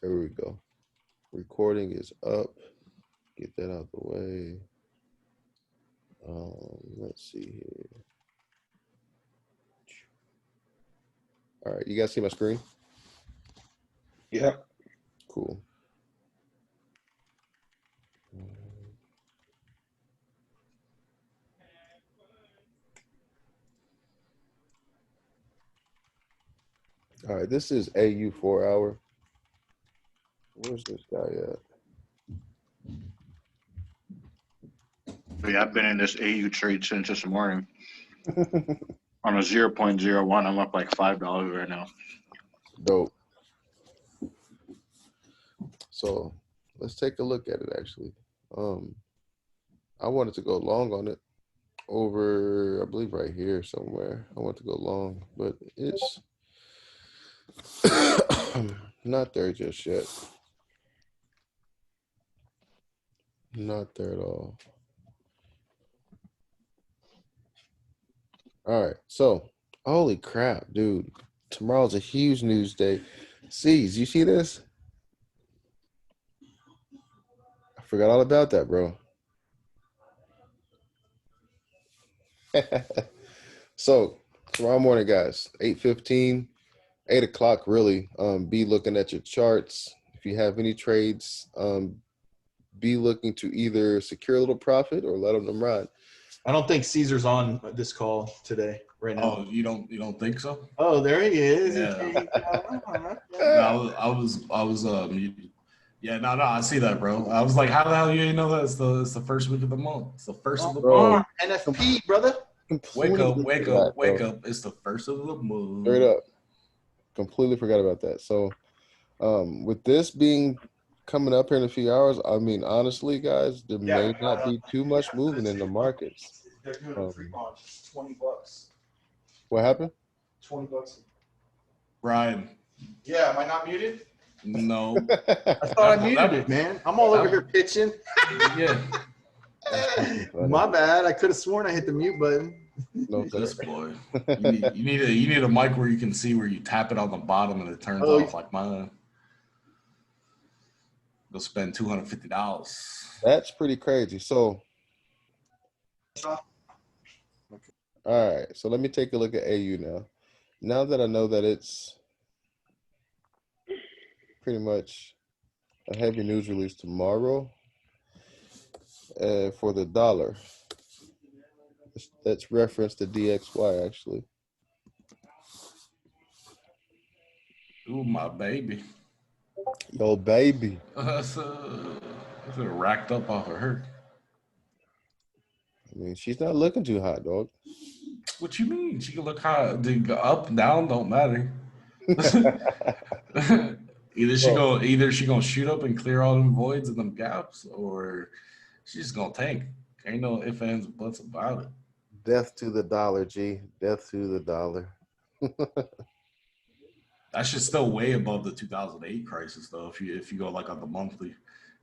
There we go. Recording is up. Get that out the way. Let's see here. All right, you guys see my screen? Yeah. Cool. All right, this is AU 4 hour. Where's this guy at? Yeah, I've been in this AU trade since this morning. On a 0.01, I'm up like $5 right now. Dope. So let's take a look at it actually. I wanted to go long on it over, I believe right here somewhere. I want to go long, but it's not there just yet. Not there at all. All right, so holy crap, dude. Tomorrow's a huge news day. C's, you see this? I forgot all about that, bro. So tomorrow morning, guys, 8:15, 8 o'clock really. Be looking at your charts. If you have any trades, be looking to either secure a little profit or let them ride. I don't think Caesar's on this call today, right now. Oh, you don't think so? Oh, there he is. Yeah. No, I was muted. Yeah, no, I see that, bro. I was like, how the hell you didn't know that? It's the first week of the month. It's the first of the month. NFP, brother. Wake up. It's the first of the month. Straight up. Completely forgot about that. So with this being coming up here in a few hours, I mean, honestly, guys, there may not be too much moving in the markets. They're doing a free launch. $20. What happened? $20. Brian. Yeah, am I not muted? No. I thought I muted it, man. I'm all over here pitching. Yeah. My bad. I could have sworn I hit the mute button. No, This boy. You need a mic where you can see where you tap it on the bottom and it turns off like mine. Go spend $250. That's pretty crazy. So, all right. So let me take a look at AU now. Now that I know that it's pretty much a heavy news release tomorrow for the dollar. That's reference to DXY actually. Ooh, my baby. Yo, baby. That's racked up off of her. I mean, she's not looking too hot, dog. What you mean? She can look hot. Up and down don't matter. Either she gonna shoot up and clear all them voids and them gaps, or she's gonna tank. Ain't no ifs, ands, or buts about it. Death to the dollar, G. Death to the dollar. That shit's still way above the 2008 crisis, though. If you go like on the monthly,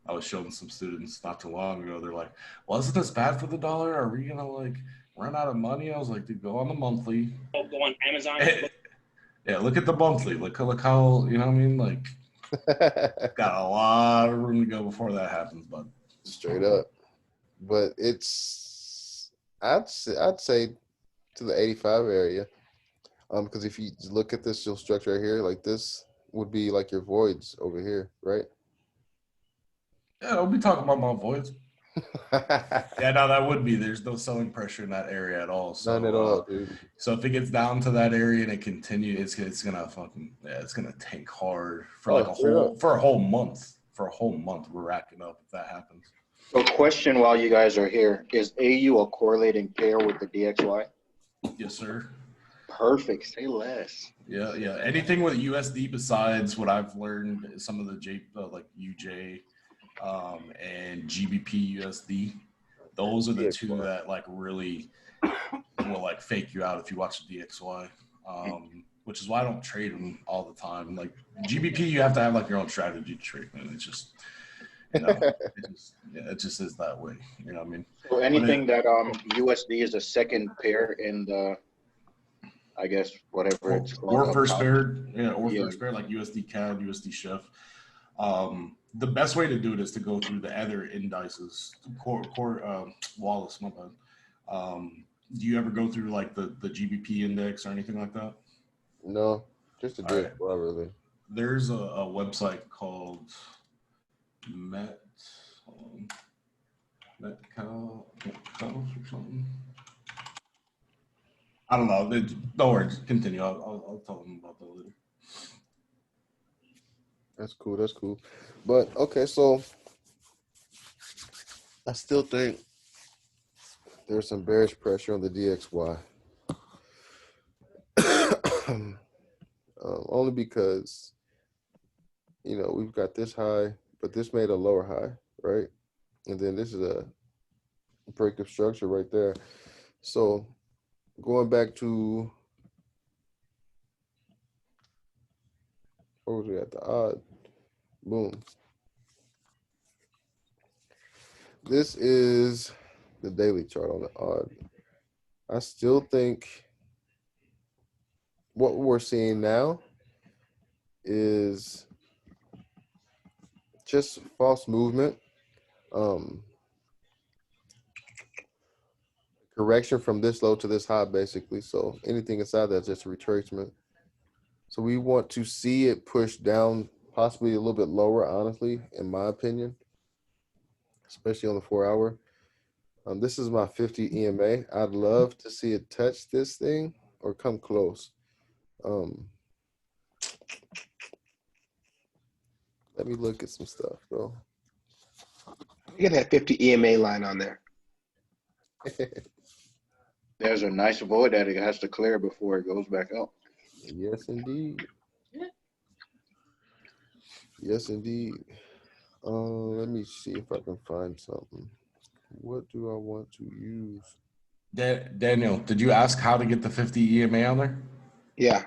I was showing some students not too long ago. They're like, "Well, isn't this bad for the dollar? Are we gonna like run out of money?" I was like, "Dude, go on the monthly. Go on Amazon." Yeah, look at the monthly. Look how you know what I mean. Like, got a lot of room to go before that happens, bud. Straight up. But it's I'd say to the 85 area. Because if you look at this structure right here, like this would be like your voids over here, right? Yeah, don't be talking about my voids. Yeah, no, that would be. There's no selling pressure in that area at all. So, None at all, dude. So if it gets down to that area and it continues, it's gonna it's gonna tank hard for a whole month. For a whole month, we're racking up if that happens. So question while you guys are here, is AU a correlating pair with the DXY? Yes, sir. Perfect. Say less. Yeah. Anything with USD besides what I've learned, some of the like UJ and GBP USD, those are the two that like really will like fake you out if you watch the DXY. Which is why I don't trade them all the time. Like GBP, you have to have like your own strategy to trade, and it's just, you know, it just is that way. You know what I mean? So anything that USD is a second pair in the, I guess whatever it's called. Or first pair, or first pair like USD CAD, USD Chef. The best way to do it is to go through the other indices. Wallis, my bad. Do you ever go through like the GBP index or anything like that? No, just a All day right. really. There's a website called Metcalf or something. I don't know. Don't worry. Continue. I'll tell them about that later. That's cool. That's cool. But okay, so I still think there's some bearish pressure on the DXY. Only because, we've got this high, but this made a lower high, right? And then this is a break of structure right there. So going back to, what was we at, the odd? Boom. This is the daily chart on the odd. I still think what we're seeing now is just false movement, correction from this low to this high, basically. So anything inside that's just a retracement. So we want to see it push down, possibly a little bit lower, honestly, in my opinion, especially on the 4-hour. This is my 50 EMA. I'd love to see it touch this thing or come close. Let me look at some stuff, bro. Get that 50 EMA line on there. There's a nice void that it has to clear before it goes back up. Yes, indeed. Yes, indeed. Let me see if I can find something. What do I want to use? Daniel, did you ask how to get the 50 EMA on there? Yeah.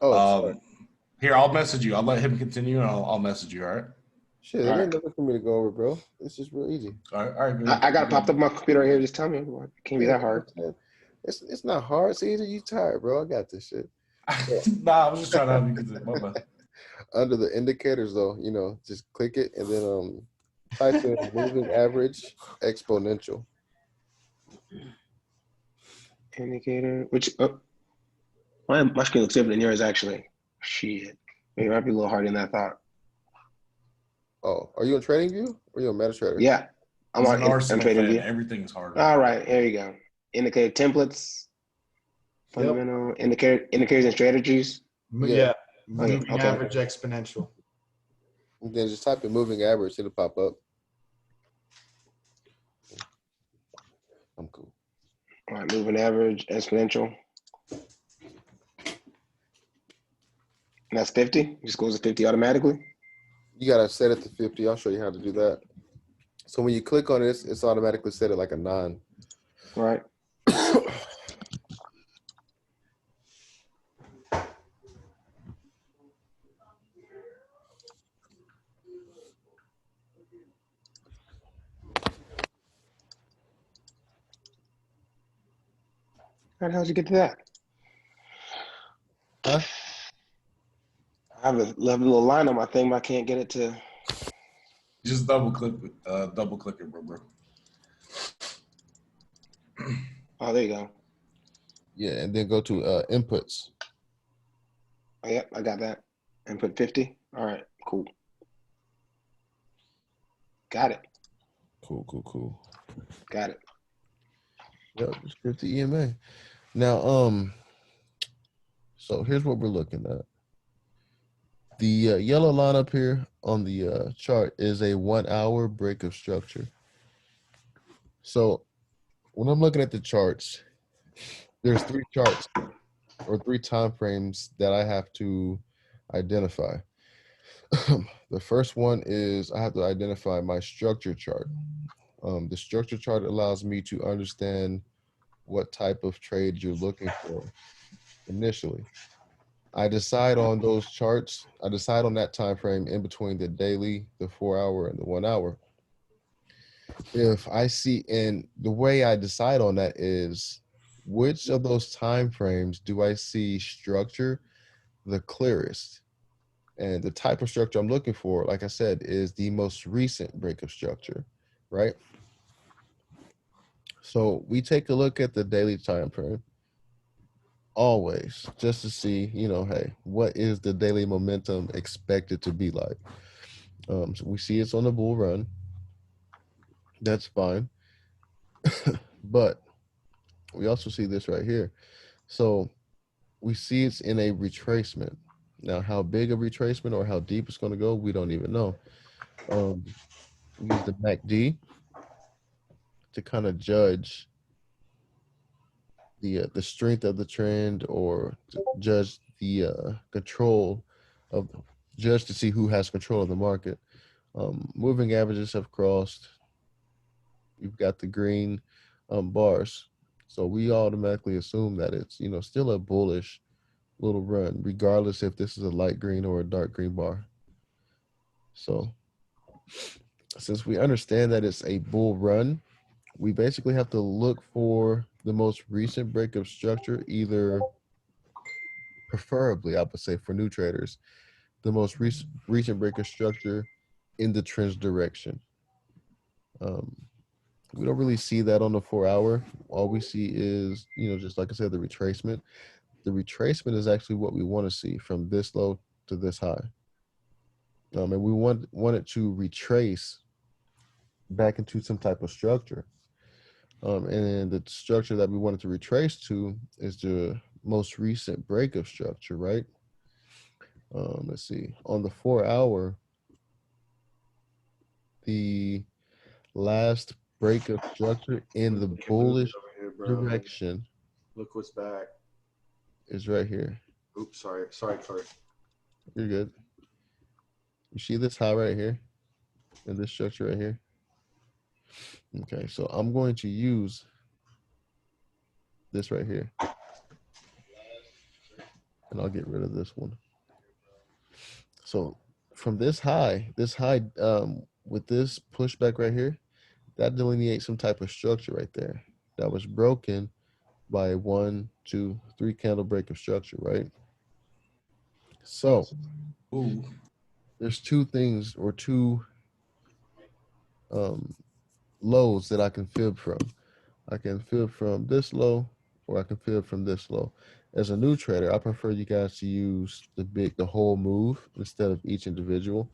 Oh, sorry. Here, I'll message you. I'll let him continue, and I'll message you. All right. Shit, it ain't nothing for me to go over, bro. It's just real easy. All right. Good. I got it popped up on my computer right here. Just tell me. It can't be that hard. It's not hard. It's easy. You tired, bro. I got this shit. Nah, I was just trying to have you continue. My bad. Under the indicators, though, just click it and then type in moving average exponential. Indicator. My screen looks different than yours, actually. Shit. It might be a little harder than I thought. Oh, are you on TradingView or are you on MetaTrader? Yeah. I'm trading view. Everything's harder. All right. There you go. Indicator templates. Fundamental indicators and strategies. Yeah. Moving Okay. average exponential. And then just type in moving average. It'll pop up. I'm cool. All right. Moving average exponential. And that's 50. It just goes to 50 automatically. You got to set it to 50. I'll show you how to do that. So when you click on this, it's automatically set at like a 9. Right. How the hell did you get to that? Huh? I have a little line on my thing, but I can't get it to. Just double click it, bro. Oh, there you go. Yeah, and then go to inputs. Oh, yep, I got that. Input 50. All right, cool. Got it. Cool. Got it. Yep, it's 50 EMA. Now, so here's what we're looking at. The yellow line up here on the chart is a 1-hour break of structure. So when I'm looking at the charts, there's 3 charts or 3 time frames that I have to identify. The first one is I have to identify my structure chart. The structure chart allows me to understand what type of trade you're looking for initially. I decide on those charts. I decide on that time frame in between the daily, the 4-hour, and the 1-hour. If I see, and the way I decide on that is which of those time frames do I see structure the clearest? And the type of structure I'm looking for, like I said, is the most recent breakup structure, right? So we take a look at the daily time frame always, just to see, hey, what is the daily momentum expected to be like? So we see it's on the bull run. That's fine. But we also see this right here. So we see it's in a retracement. Now, how big a retracement or how deep it's going to go, we don't even know. We use the MACD to kind of judge the strength of the trend, or to judge the control of, judge to see who has control of the market. Moving averages have crossed. You've got the green bars, so we automatically assume that it's still a bullish little run, regardless if this is a light green or a dark green bar. So since we understand that it's a bull run, we basically have to look for the most recent breakup structure, either preferably, I would say for new traders, the most recent breakup structure in the trend's direction. We don't really see that on the 4-hour. All we see is, just like I said, the retracement. The retracement is actually what we want to see from this low to this high. And we want it to retrace back into some type of structure. And the structure that we wanted to retrace to is the most recent breakup structure, right? Let's see. On the 4-hour, the last breakup structure in the bullish direction. Look what's back. Is right here. Oops, sorry, Kurt. You're good. You see this high right here? And this structure right here? Okay, so I'm going to use this right here. And I'll get rid of this one. So from this high, with this pushback right here, that delineates some type of structure right there that was broken by a 1, 2, 3 candle breakup structure, right? So there's two things, or two lows that I can fib from. I can fib from this low, or I can fib from this low. As a new trader, I prefer you guys to use the whole move instead of each individual.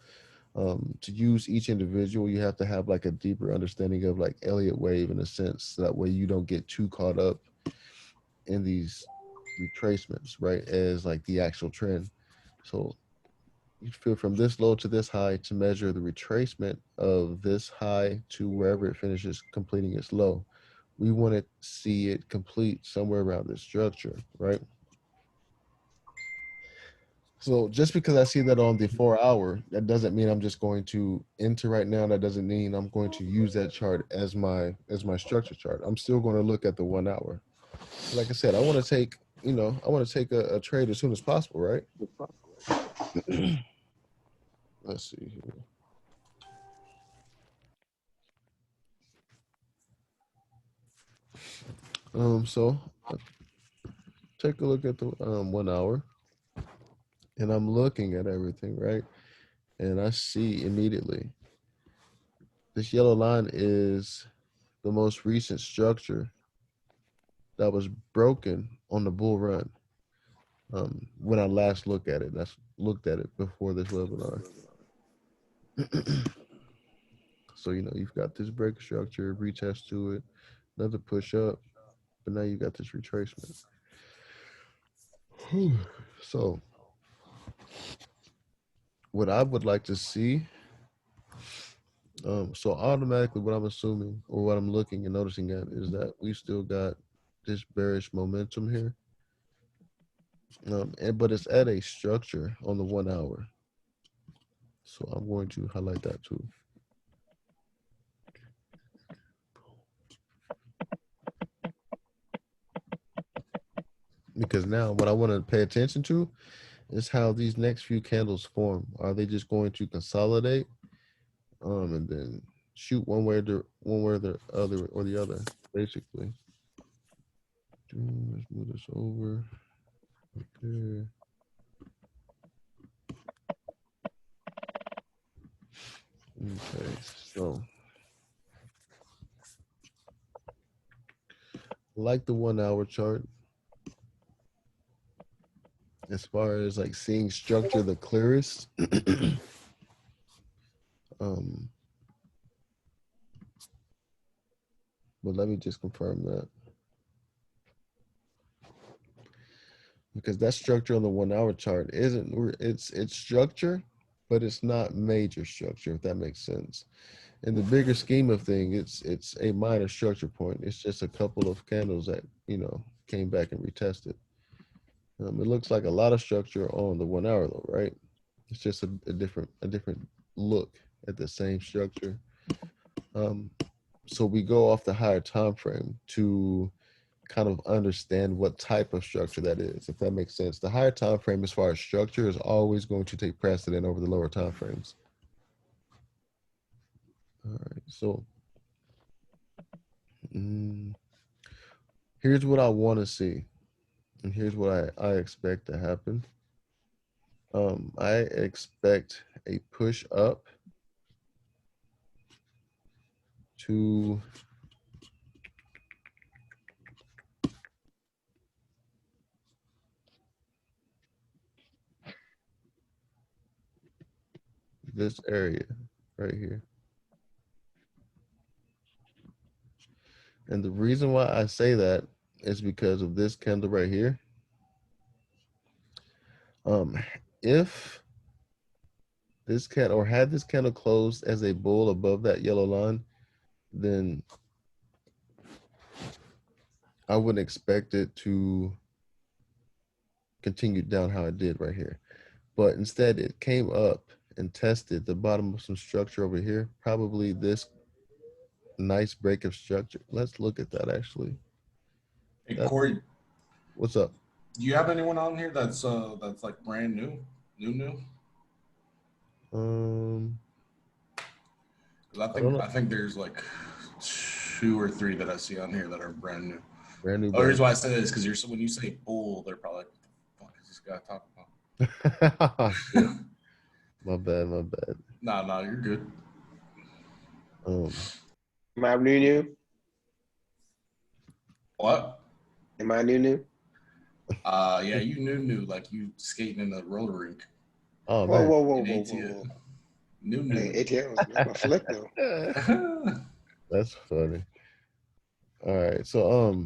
To use each individual, you have to have like a deeper understanding of like Elliott Wave, in a sense, so that way you don't get too caught up in these retracements, right, as like the actual trend. So you feel from this low to this high to measure the retracement of this high to wherever it finishes completing its low. We want to see it complete somewhere around this structure, right? So just because I see that on the 4-hour, that doesn't mean I'm just going to enter right now. That doesn't mean I'm going to use that chart as my structure chart. I'm still going to look at the 1-hour. Like I said, I want to take a trade as soon as possible, right? Let's see here. So take a look at the 1-hour, and I'm looking at everything, right? And I see immediately this yellow line is the most recent structure that was broken on the bull run. When I last looked at it, looked at it before this webinar. So you've got this break structure, retest to it, another push up, but now you got this retracement. So what I would like to see, so automatically what I'm assuming, or what I'm looking and noticing at, is that we still got this bearish momentum here, but it's at a structure on the 1-hour. So I'm going to highlight that too. Because now what I want to pay attention to is how these next few candles form. Are they just going to consolidate and then shoot one way or the other, basically? Let's move this over right there. Okay, so like the 1 hour chart, as far as like seeing structure the clearest. But let me just confirm that. Because that structure on the 1 hour chart it's structure, but it's not major structure, if that makes sense. In the bigger scheme of things, it's a minor structure point. It's just a couple of candles that, came back and retested. It looks like a lot of structure on the 1 hour though, right? It's just a different look at the same structure. So we go off the higher time frame to kind of understand what type of structure that is, if that makes sense. The higher time frame as far as structure is always going to take precedent over the lower time frames. All right, so here's what I want to see, and here's what I expect to happen. I expect a push up to this area right here. And the reason why I say that is because of this candle right here. If this candle, or had this candle closed as a bull above that yellow line, then I wouldn't expect it to continue down how it did right here. But instead, it came up and tested the bottom of some structure over here, probably this nice break of structure. Let's look at that actually. Hey, Corey, what's up? Do you have anyone on here that's like brand new? I think there's like 2 or 3 that I see on here that are brand new. Brand new. The reason why I say that is because when you say bull, they're probably like, what the fuck is this guy talking about? Shit. My bad. Nah, you're good. Am I new? What? Am I new? Yeah, you new, like you skating in the roller rink. Oh man. Whoa. New. Hey, ATL was my flick though. That's funny. All right, so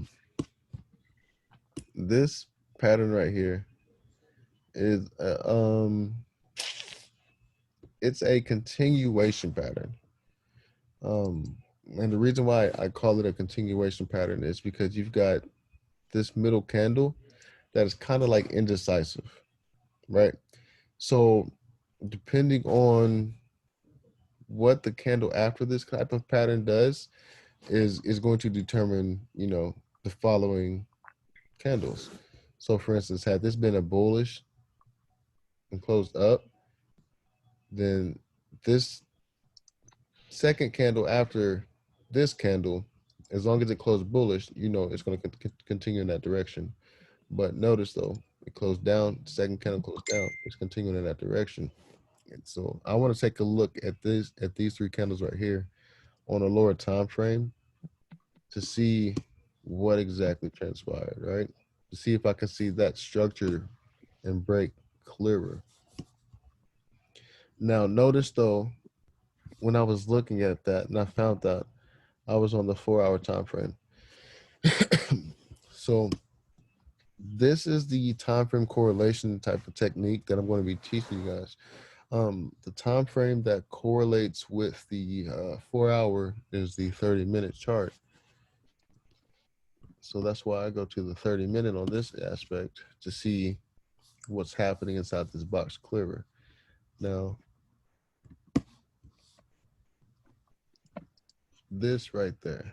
this pattern right here is it's a continuation pattern. And the reason why I call it a continuation pattern is because you've got this middle candle that is kind of like indecisive, right? So depending on what the candle after this type of pattern does is going to determine, the following candles. So for instance, had this been a bullish and closed up, then this second candle after this candle, as long as it closed bullish, it's going to continue in that direction. But notice though, it closed down, second candle closed down, it's continuing in that direction. And so I want to take a look at these 3 candles right here on a lower time frame to see what exactly transpired, right? To see if I can see that structure and break clearer. Now, notice though, when I was looking at that and I found that I was on the 4-hour time frame. So this is the time frame correlation type of technique that I'm going to be teaching you guys. The time frame that correlates with the 4-hour is the 30-minute chart. So that's why I go to the 30-minute on this aspect to see what's happening inside this box clearer. Now, this right there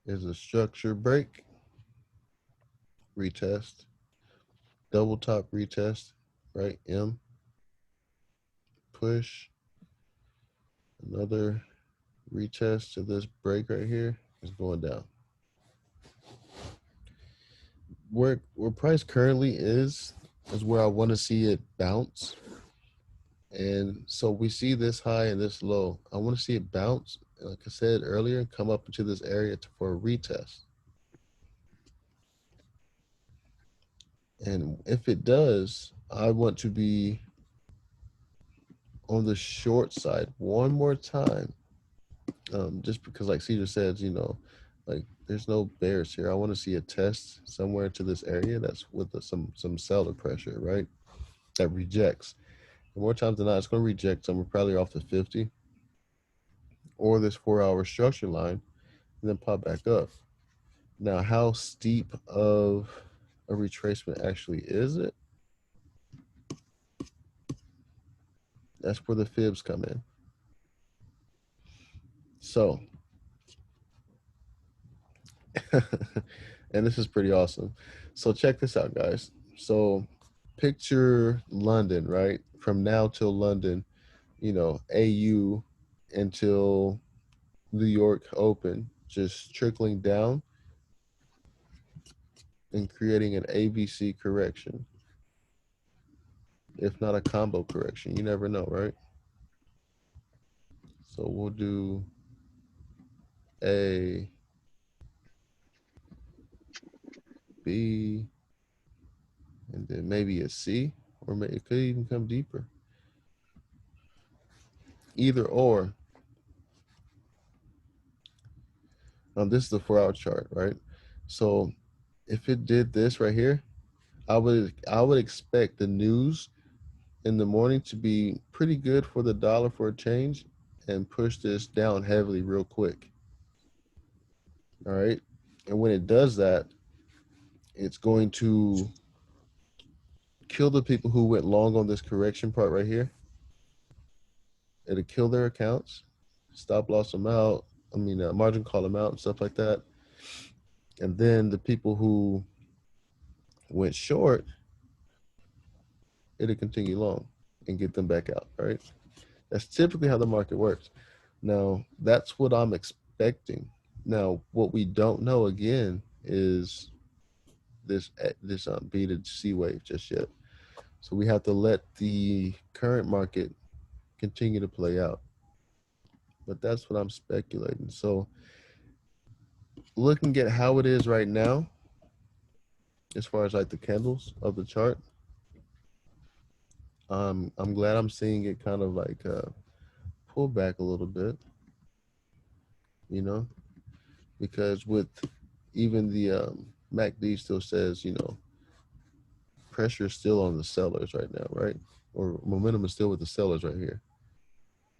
is a structure break, retest, double top retest, right? M, push, another retest to this break right here is going down. where price currently is where I want to see it bounce. And so we see this high and this low. I want to see it bounce, like I said earlier, come up into this area for a retest. And if it does, I want to be on the short side one more time. Just because, like Cedar says, like there's no bears here. I want to see a test somewhere to this area that's with some seller pressure, right? That rejects. And more times than not, it's going to reject somewhere probably off the 50 or this 4-hour structure line and then pop back up. Now, how steep of a retracement actually is it? That's where the fibs come in. So, and this is pretty awesome. So check this out, guys. So picture London, right? From now till London, AU until New York Open, just trickling down and creating an ABC correction, if not a combo correction. You never know, right? So we'll do A, B, and then maybe a C, or maybe it could even come deeper. Either or. This is the 4-hour chart, right? So if it did this right here, I would expect the news in the morning to be pretty good for the dollar for a change and push this down heavily real quick. All right. And when it does that, it's going to kill the people who went long on this correction part right here. It'll kill their accounts, stop loss them out. Margin call them out and stuff like that. And then the people who went short, it'll continue long and get them back out, right? That's typically how the market works. Now, that's what I'm expecting. Now, what we don't know again is this B to C wave just yet. So we have to let the current market continue to play out. But that's what I'm speculating. So looking at how it is right now, as far as like the candles of the chart, I'm glad I'm seeing it kind of like pull back a little bit, because with even the MACD still says, pressure is still on the sellers right now, right? Or momentum is still with the sellers right here.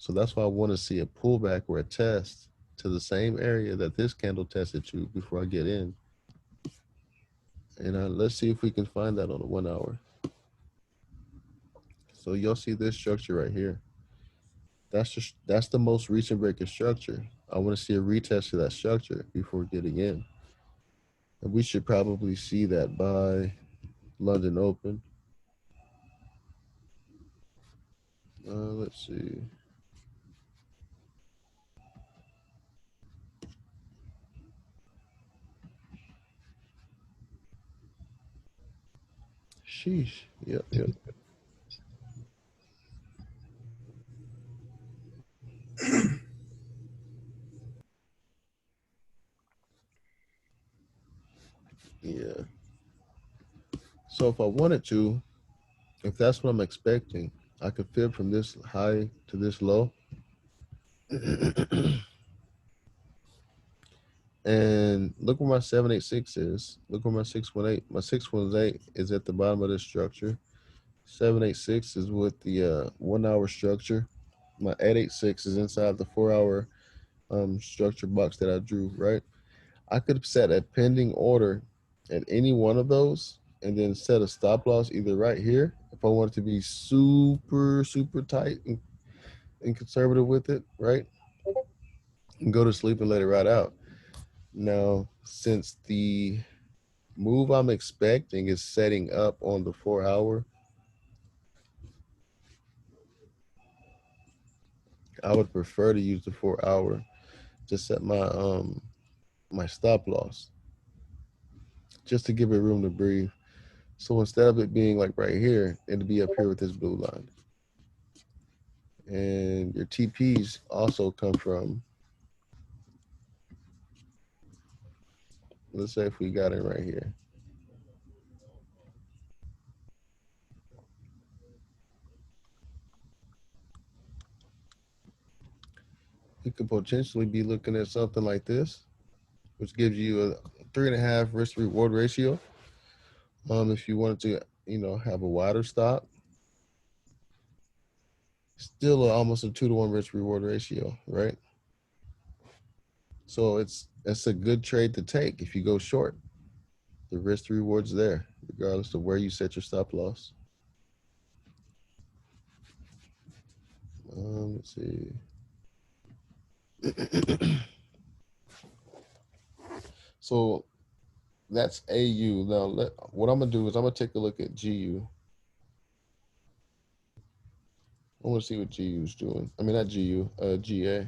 So that's why I want to see a pullback or a test to the same area that this candle tested to before I get in. And let's see if we can find that on the 1 hour. So you'll see this structure right here. That's the most recent breaker structure. I want to see a retest of that structure before getting in. And we should probably see that by London Open. Let's see. Sheesh. Yep. Yeah. So if I wanted to, if that's what I'm expecting, I could fib from this high to this low. And look where my 786 is. Look where my 618. My 618 is at the bottom of this structure. 786 is with the 1 hour structure. My 886 is inside the 4 hour structure box that I drew, right? I could have set a pending order at any one of those and then set a stop loss either right here if I wanted to be super, super tight and conservative with it, right? And go to sleep and let it ride out. Now, since the move I'm expecting is setting up on the 4 hour, I would prefer to use the 4 hour to set my my stop loss just to give it room to breathe. So instead of it being like right here, it'll be up here with this blue line. And your TPs also come from, let's say if we got it right here. You could potentially be looking at something like this, which gives you a 3.5 risk reward ratio. If you wanted to, have a wider stop, still almost a 2-to-1 risk reward ratio, right? So it's a good trade to take if you go short. The risk to reward's there, regardless of where you set your stop loss. Let's see. So that's AU. Now, what I'm gonna do is I'm gonna take a look at GU. I want to see what GU's doing. I mean, not GU, GA.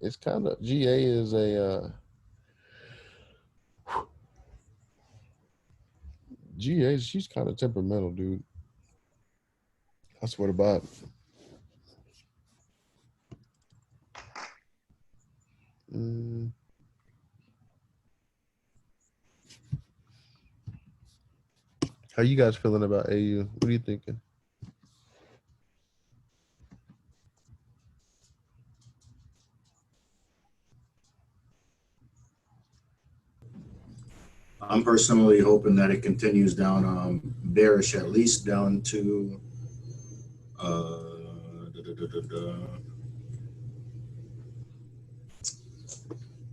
It's kind of, GA is a GA. She's kind of temperamental, dude. I swear to God. How you guys feeling about AU? What are you thinking? I'm personally hoping that it continues down bearish, at least down to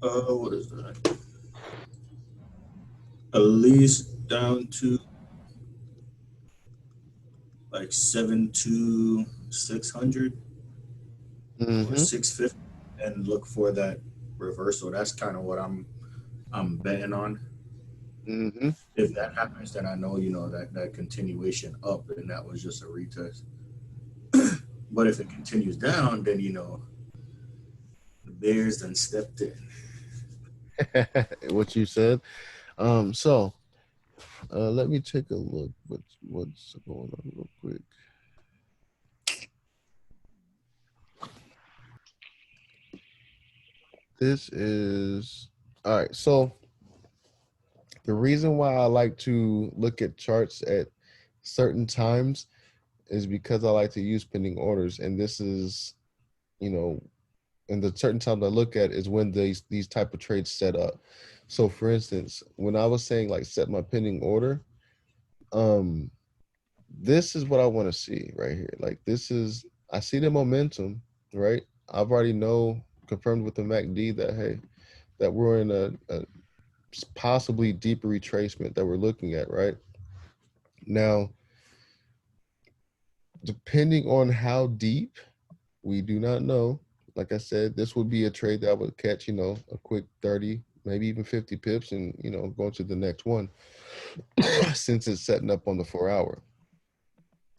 what is that? At least down to like 72600 or 650, and look for that reversal. That's kind of what I'm betting on. If that happens, then I know that continuation up, and that was just a retest. But if it continues down, then the Bears then stepped in. What you said. So let me take a look. What's going on real quick. This is all right. So the reason why I like to look at charts at certain times is because I like to use pending orders, and this is, and the certain times I look at is when these type of trades set up. So for instance, when I was saying like set my pending order, this is what I want to see right here. Like I see the momentum, right? I've already confirmed with the MACD that, hey, that we're in a possibly deeper retracement that we're looking at, right? Now, depending on how deep, we do not know. Like I said, this would be a trade that I would catch, a quick 30, maybe even 50 pips and, go to the next one since it's setting up on the 4-hour.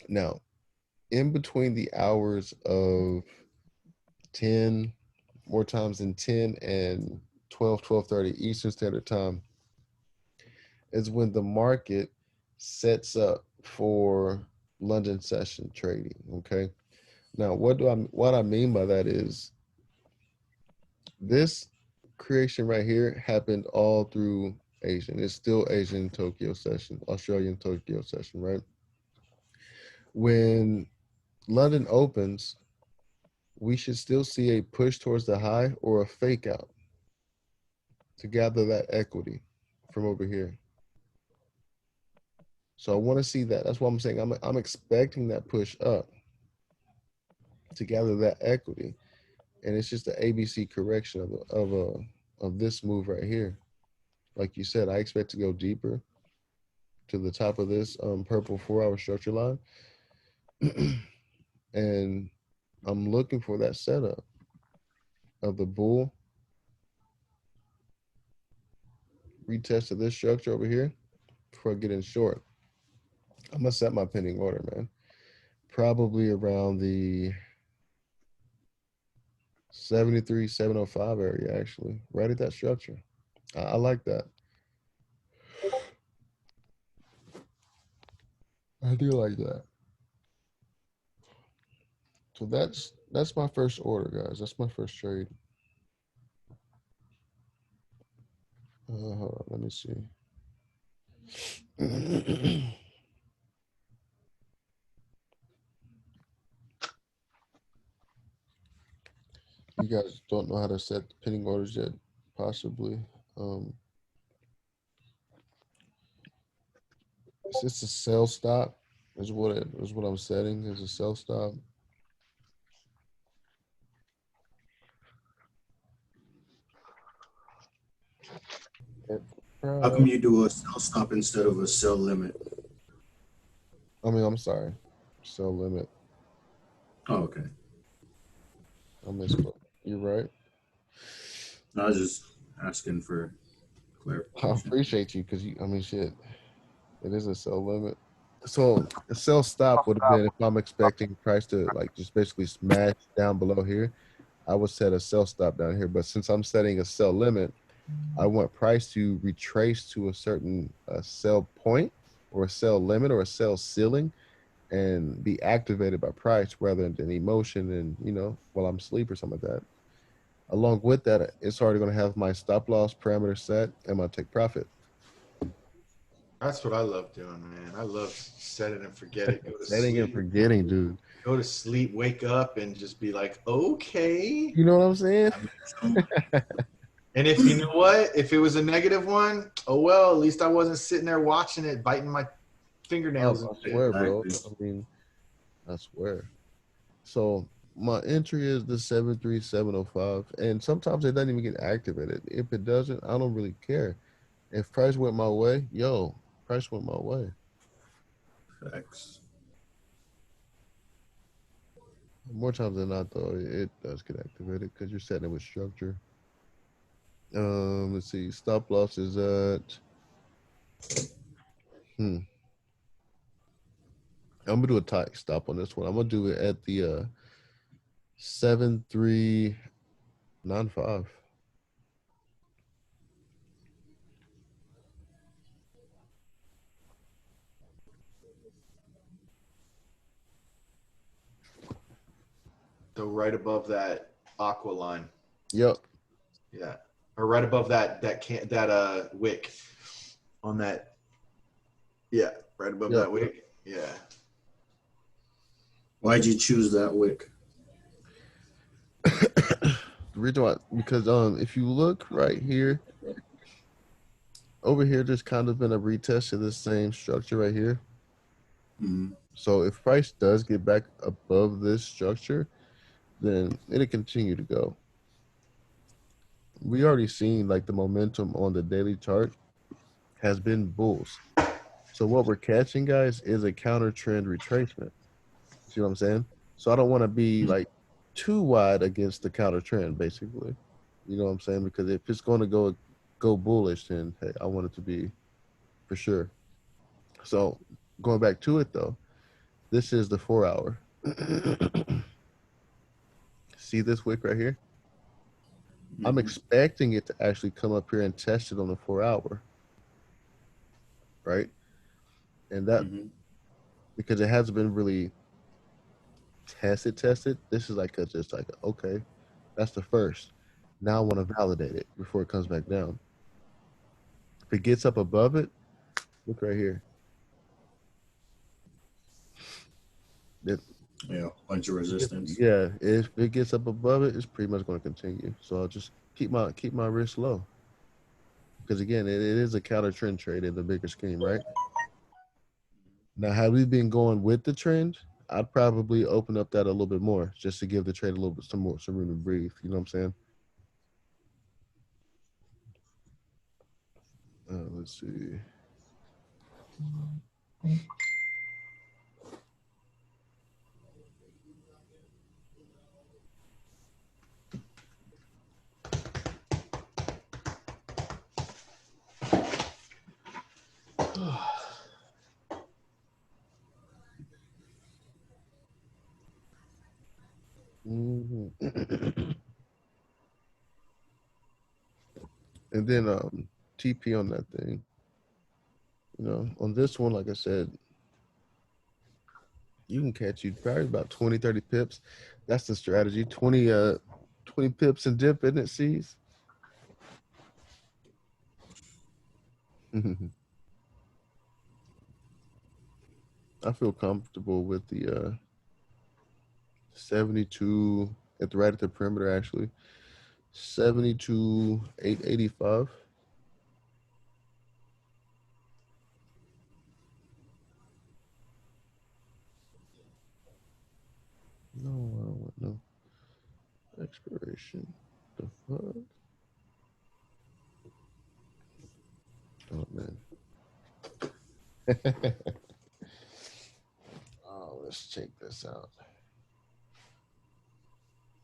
Now, in between the hours of 10, more times than 10 and 12:30 Eastern Standard Time is when the market sets up for London session trading, okay? Now, what I mean by that is this creation right here happened all through Asian. It's still Asian Tokyo session, Australian Tokyo session, right? When London opens, we should still see a push towards the high or a fake out to gather that equity from over here. So I want to see that. That's what I'm saying. I'm expecting that push up to gather that equity, and it's just the ABC correction of this move right here. Like you said, I expect to go deeper to the top of this purple 4-hour structure line, and I'm looking for that setup of the bull retest of this structure over here before I get in short. I'm gonna set my pending order, man. Probably around the 73, 705 area, actually, right at that structure. I like that. I do like that. So that's my first order, guys. That's my first trade. Hold on, let me see. You guys don't know how to set pinning orders yet, possibly. It's just a sell stop is what I'm setting is a sell stop. How come you do a sell stop instead of a sell limit? I'm sorry. Sell limit. Oh, okay. I misspoke. You're right. I was just asking for I clarification. appreciate you because shit. It is a sell limit. So a sell stop would have been if I'm expecting price to like just basically smash down below here, I would set a sell stop down here. But since I'm setting a sell limit, I want price to retrace to a certain sell point or a sell limit or a sell ceiling and be activated by price rather than emotion and while I'm asleep or something like that. Along with that, it's already going to have my stop loss parameter set and my take profit. That's what I love doing, man. I love set it and forget it. Go to Setting and sleep. forgetting, dude. Go to sleep, wake up, and just be like, okay. You know what I'm saying? And if you know what, if it was a negative one, oh well, at least I wasn't sitting there watching it, biting my fingernails. I And shit. swear, bro. Exactly. I swear. So my entry is the 73705, and sometimes it doesn't even get activated. If it doesn't, I don't really care. If price went my way, price went my way. Facts. More times than not, though, it does get activated because you're setting it with structure. Let's see. Stop loss is at. I'm gonna do a tight stop on this one. I'm gonna do it at the 7395. So right above that aqua line. Yep. Yeah. Or right above that wick on that. Yeah, right above that wick. Yeah. Why'd you choose that wick? The reason why, because if you look right here, over here, there's kind of been a retest of this same structure right here. Mm-hmm. So if price does get back above this structure, then it'll continue to go. We already seen like the momentum on the daily chart has been bulls. So what we're catching, guys, is a counter trend retracement. See what I'm saying? So I don't want to be like too wide against the counter trend, basically. You know what I'm saying? Because if it's going to go bullish, then hey, I want it to be for sure. So going back to it though, this is the 4 hour. See this wick right here? I'm expecting it to actually come up here and test it on the 4 hour. Right? And that because it hasn't been really tested. This is like okay, that's the first. Now I want to validate it before it comes back down. If it gets up above it, look right here. Bunch of resistance. Yeah, if it gets up above it, it's pretty much going to continue. So I'll just keep my risk low. Because again, it is a counter trend trade in the bigger scheme, right? Now, had we been going with the trend, I'd probably open up that a little bit more just to give the trade a little bit some room to breathe. You know what I'm saying? Let's see. And then TP on that thing. On this one, like I said, You can catch you probably about 20, 30 pips. That's the strategy. 20 pips and dip, isn't it, C's? I feel comfortable with the 72 right at the perimeter, actually. 72, 885. No, I don't want no expiration. The fuck? Oh, man. Oh, let's check this out.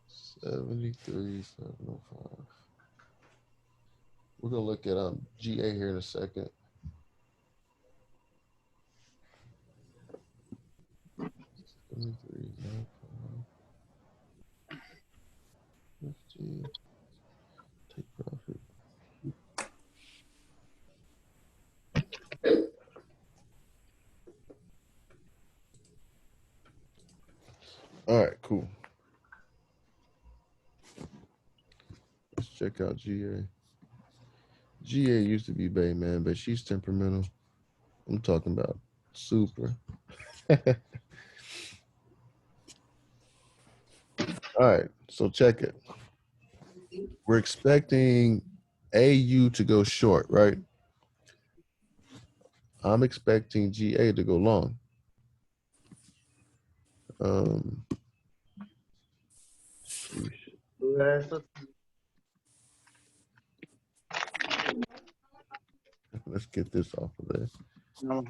73,705. We're gonna look at GA here in a second. 73,905. 50. Take profit. All right, cool. Let's check out GA. GA used to be Bay, man, but she's temperamental. I'm talking about super. All right, so check it. We're expecting AU to go short, right? I'm expecting GA to go long. Let's get this off of there. All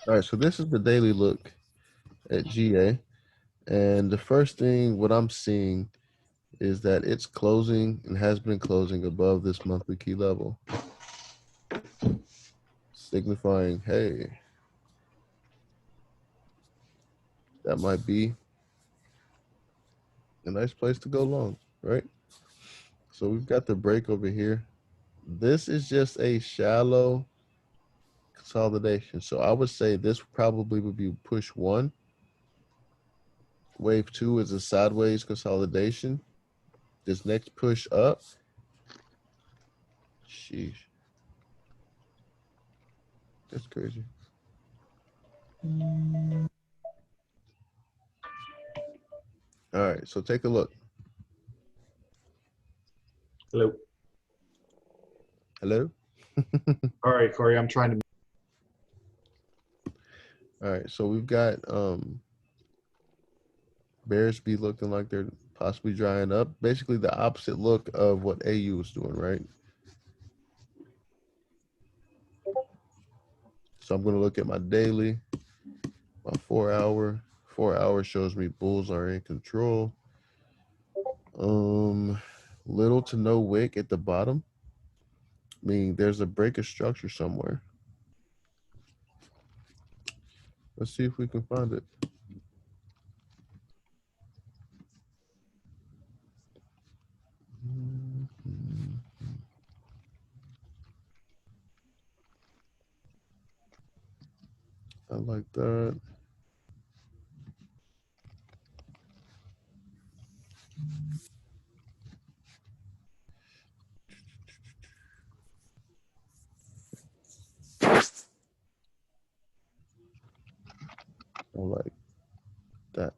right, so this is the daily look at GA. And the first thing, what I'm seeing is that it's closing and has been closing above this monthly key level, signifying, hey, that might be a nice place to go long, right? So we've got the break over here. This is just a shallow consolidation. So I would say this probably would be push 1. Wave 2 is a sideways consolidation. This next push up, sheesh, that's crazy. All right, so take a look. Hello. Hello? All right, Corey, I'm trying to. All right, so we've got bears be looking like they're possibly drying up. Basically the opposite look of what AU was doing, right? So I'm going to look at my daily, my 4 hour. 4 hour shows me bulls are in control. Little to no wick at the bottom, meaning there's a break of structure somewhere. Let's see if we can find it. I like that. I like that.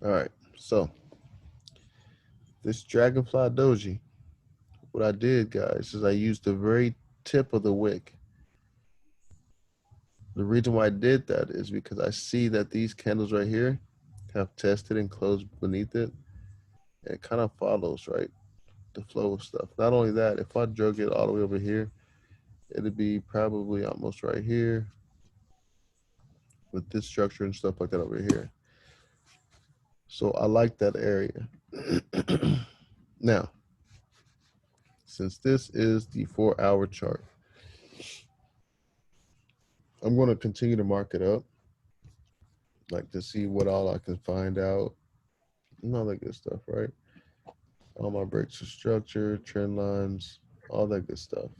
All right, so this dragonfly doji, what I did, guys, is I used the very tip of the wick. The reason why I did that is because I see that these candles right here, have tested and closed beneath it, it kind of follows, right? The flow of stuff. Not only that, if I drug it all the way over here, it'd be probably almost right here with this structure and stuff like that over here. So I like that area. Now, since this is the 4-hour chart, I'm going to continue to mark it up, like to see what all I can find out and all that good stuff, right? All my breaks of structure, trend lines, all that good stuff.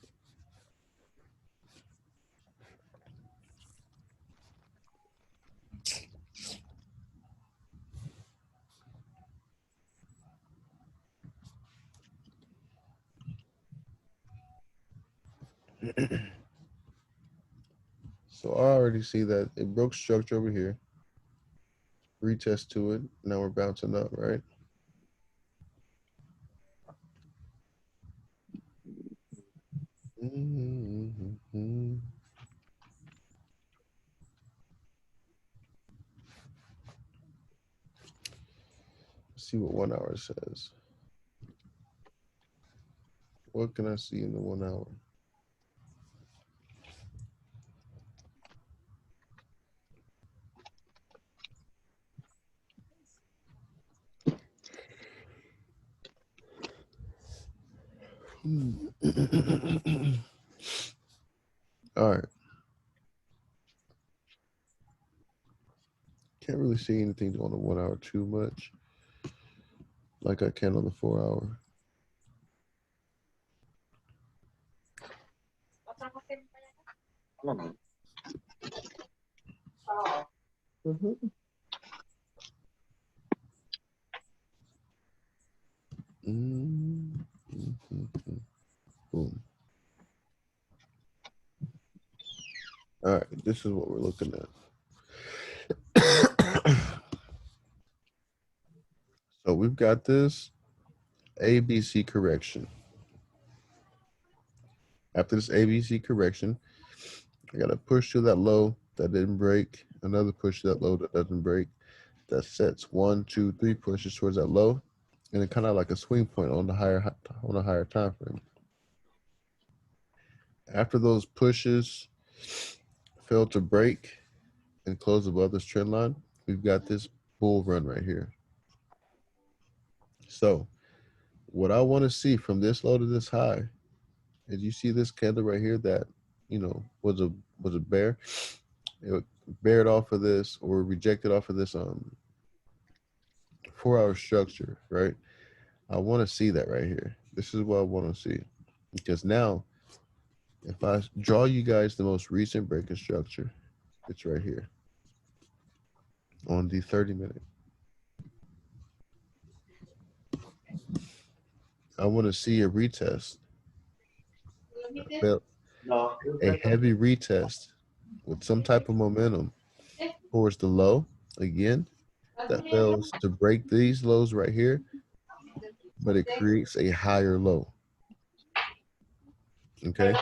So I already see that it broke structure over here. Retest to it. Now we're bouncing up, right? Mm-hmm. See what 1 hour says. What can I see in the 1 hour? All right. Can't really see anything on the 1 hour too much, like I can on the 4 hour. Boom. All right, this is what we're looking at. So we've got this ABC correction. After this ABC correction, I got to push to that low that didn't break, another push to that low that doesn't break. That sets 1, 2, 3 pushes towards that low, and it kind of like a swing point on the higher time frame. After those pushes fail to break and close above this trend line, we've got this bull run right here. So what I want to see from this low to this high is you see this candle right here that, you know, was a bear. It bared off of this or rejected off of this 4-hour structure, right? I want to see that right here. This is what I want to see, because now if I draw you guys the most recent breaking structure, it's right here on the 30-minute. I want to see a retest, a heavy retest with some type of momentum towards the low again that fails to break these lows right here, but it creates a higher low. Okay.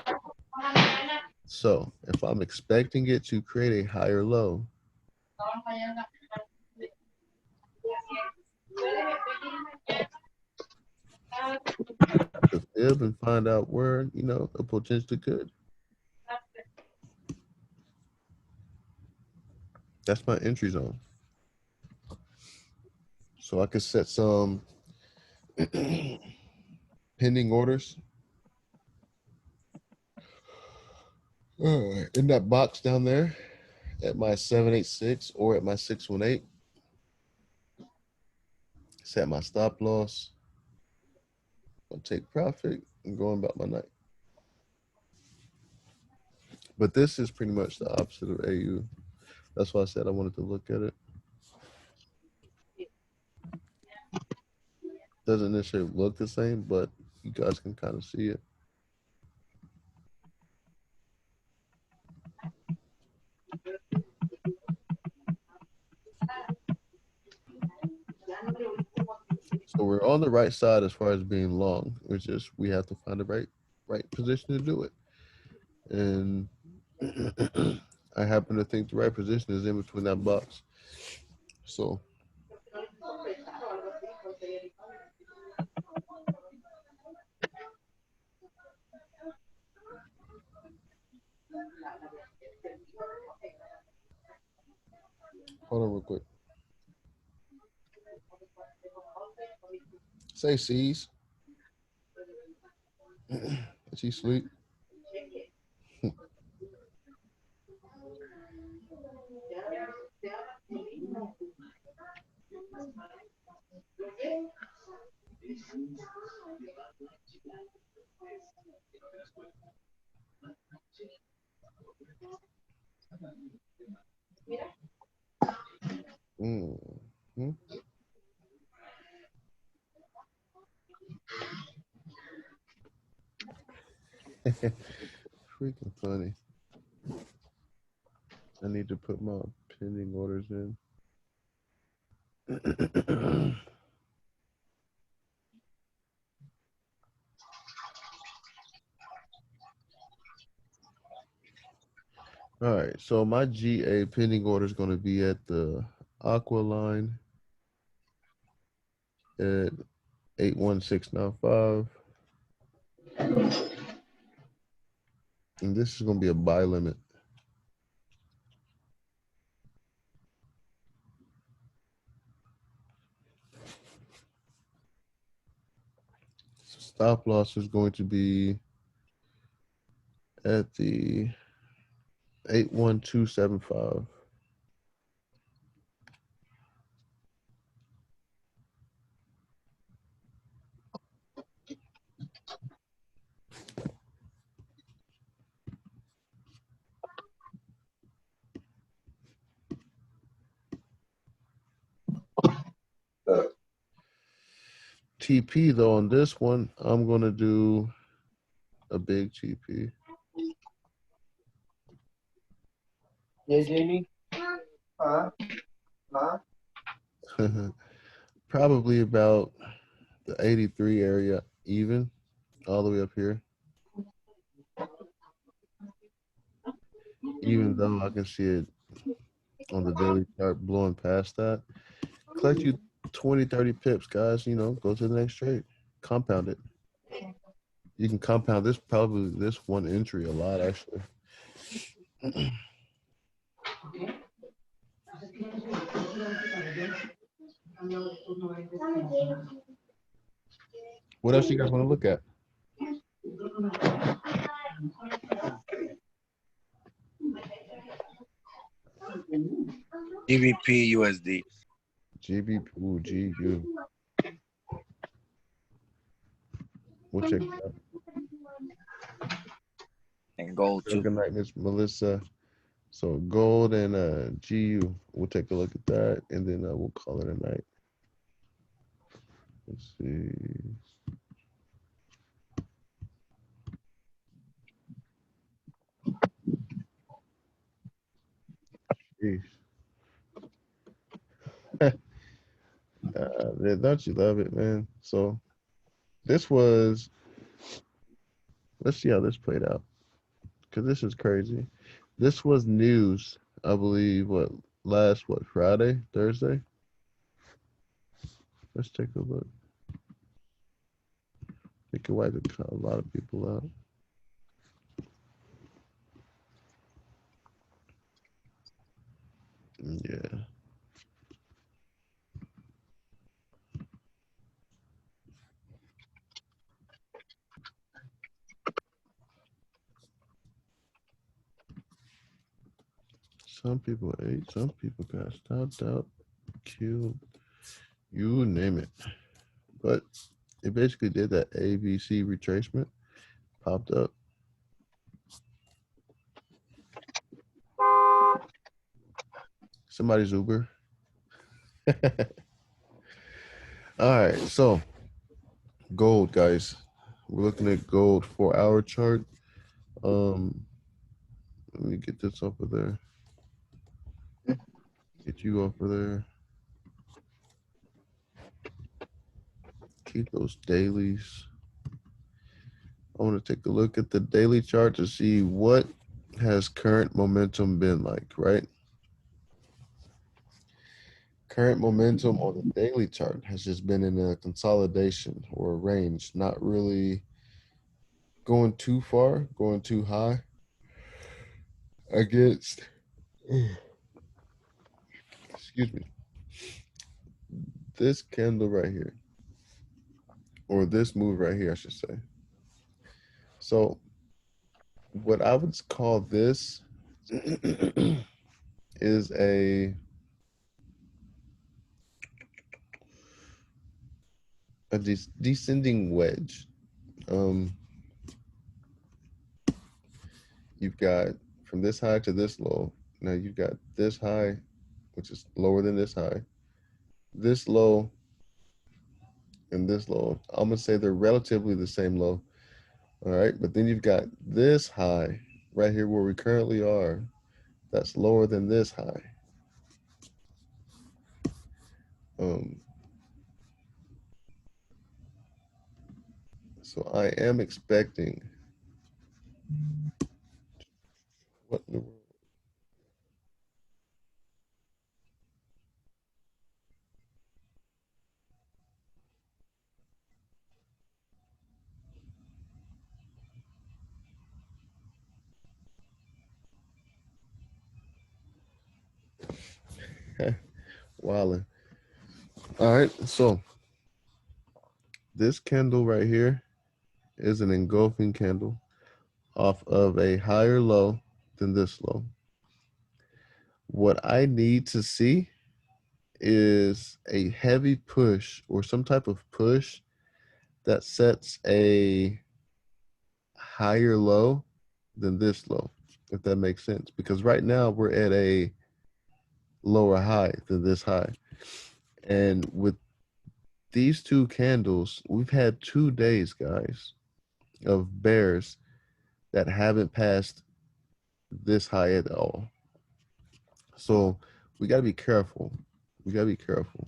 So if I'm expecting it to create a higher low, to fib and find out where, you know, a potential could. That's my entry zone. So I could set some pending orders in that box down there at my 786 or at my 618. Set my stop loss. I'll take profit and go about my night. But this is pretty much the opposite of AU. That's why I said I wanted to look at it. Doesn't necessarily look the same, but you guys can kind of see it. So we're on the right side as far as being long. It's just we have to find the right position to do it. And I happen to think the right position is in between that box. So Hold on real quick. Say C's. Is he sleep? Mm-hmm. Freaking funny. I need to put my pending orders in. All right, so my GA pending order is going to be at the aqua line at 81695. And this is going to be a buy limit. So stop loss is going to be at the 81275. TP though on this one, I'm going to do a big TP. Yeah, Jamie? Huh? Probably about the 83 area even, all the way up here. Even though I can see it on the daily chart blowing past that. Collect you 20, 30 pips, guys. You know, go to the next trade. Compound it. You can compound this, probably this one entry a lot, actually. What else you guys want to look at? GBP USD. GBP, ooh, GU. We'll check it out. And gold too. Good night, Miss Melissa. So gold and GU. We'll take a look at that, and then we'll call it a night. Let's see. Jeez. Don't you love it, man? So this was, let's see how this played out, because this is crazy. This was news, I believe, last Friday, Thursday? Let's take a look. It can wipe a lot of people out. Yeah. Some people ate, some people got stopped out, killed, you name it. But it basically did that ABC retracement, popped up. Somebody's Uber. All right, so gold, guys. We're looking at gold 4-hour chart. Let me get this over there. Get you over there. Keep those dailies. I want to take a look at the daily chart to see what has current momentum been like, right? Current momentum on the daily chart has just been in a consolidation or a range, not really going too far, going too high. against, excuse me, this candle right here, or this move right here, I should say. So what I would call this is a descending wedge. You've got from this high to this low. Now you've got this high, which is lower than this high, this low, and this low. I'm gonna say they're relatively the same low. All right, but then you've got this high right here where we currently are. That's lower than this high. So I am expecting what in the world? Wildin'. All right, so this candle right here is an engulfing candle off of a higher low than this low. What I need to see is a heavy push or some type of push that sets a higher low than this low, if that makes sense. Because right now we're at a lower high than this high. And with these two candles, we've had 2 days, guys, of bears that haven't passed this high at all. So we got to be careful. We got to be careful.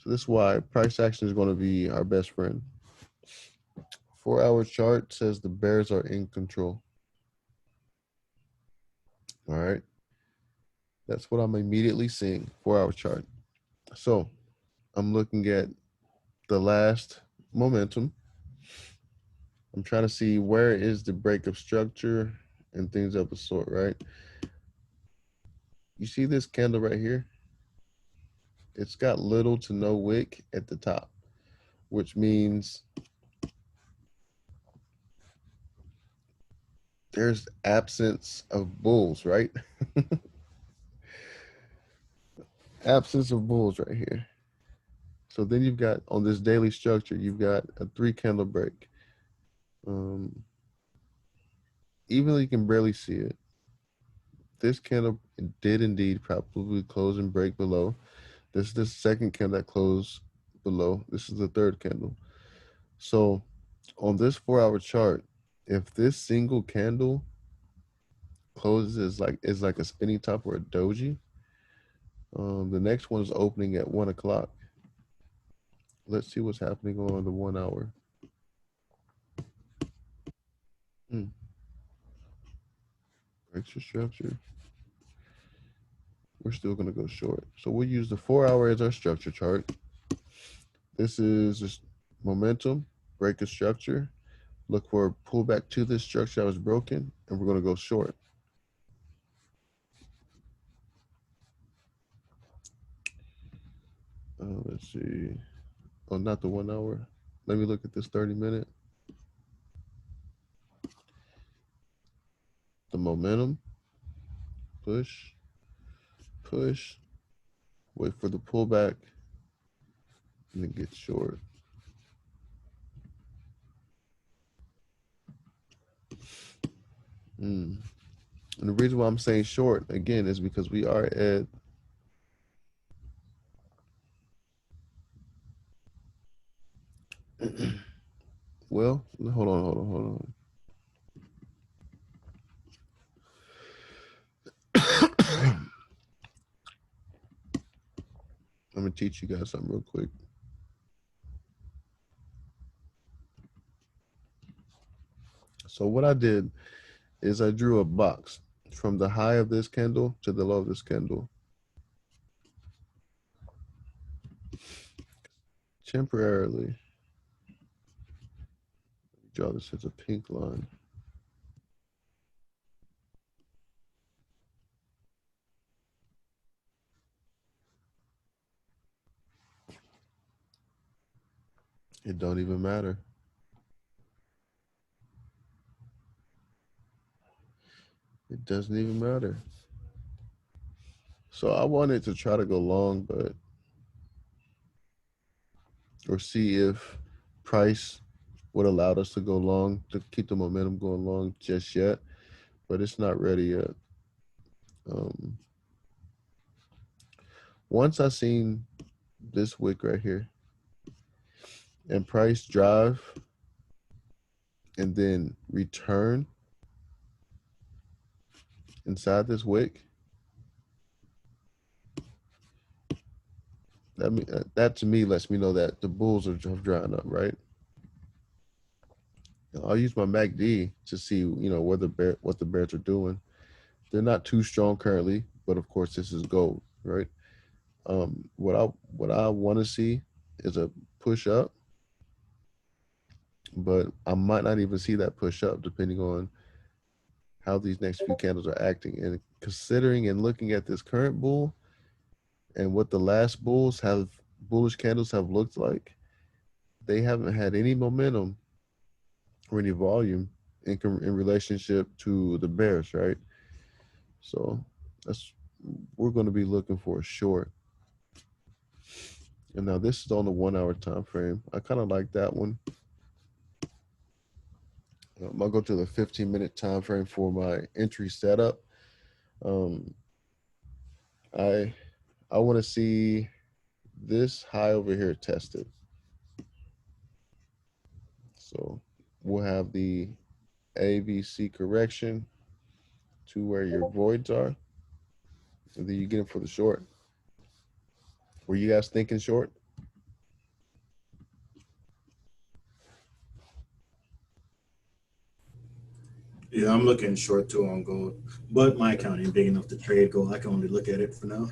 So this is why price action is going to be our best friend. 4-hour chart says the bears are in control. All right. That's what I'm immediately seeing, 4-hour chart. So I'm looking at the last momentum. I'm trying to see where is the break of structure and things of the sort, right? You see this candle right here? It's got little to no wick at the top, which means there's absence of bulls, right? Absence of bulls right here. So then you've got, on this daily structure, you've got a 3 candle break. Even though you can barely see it, this candle did indeed probably close and break below. This is the second candle that closed below. This is the third candle. So on this 4-hour chart, if this single candle closes is like a spinning top or a doji, the next one is opening at 1 o'clock. Let's see what's happening on the 1 hour. Breaks your structure. We're still going to go short. So we'll use the 4-hour as our structure chart. This is just momentum, break a structure, look for a pullback to this structure that was broken, and we're going to go short. Let's see. Oh, not the 1 hour. Let me look at this 30-minute. The momentum, push, push, wait for the pullback, and then get short. And the reason why I'm saying short, again, is because we are at well, hold on. I'm going to teach you guys something real quick. So what I did is I drew a box from the high of this candle to the low of this candle. Temporarily, draw this as a pink line. It don't even matter. It doesn't even matter. So I wanted to try to go long, but or see if price would allow us to go long to keep the momentum going long just yet, but it's not ready yet. Once I seen this wick right here and price drive and then return inside this wick, that to me lets me know that the bulls are drying up, right? I'll use my MACD to see, what the bears are doing. They're not too strong currently, but of course this is gold, right? What I want to see is a push up, but I might not even see that push up depending on how these next few candles are acting. And considering and looking at this current bull and what the last bullish candles have looked like, they haven't had any momentum or any volume in relationship to the bears, right? So we're going to be looking for a short. And now this is on the 1 hour time frame. I kind of like that one. I'll go to the 15-minute time frame for my entry setup. I want to see this high over here tested. So we'll have the ABC correction to where your voids are. And then you get it for the short. Were you guys thinking short? Yeah, I'm looking short too on gold, but my account ain't big enough to trade gold. I can only look at it for now.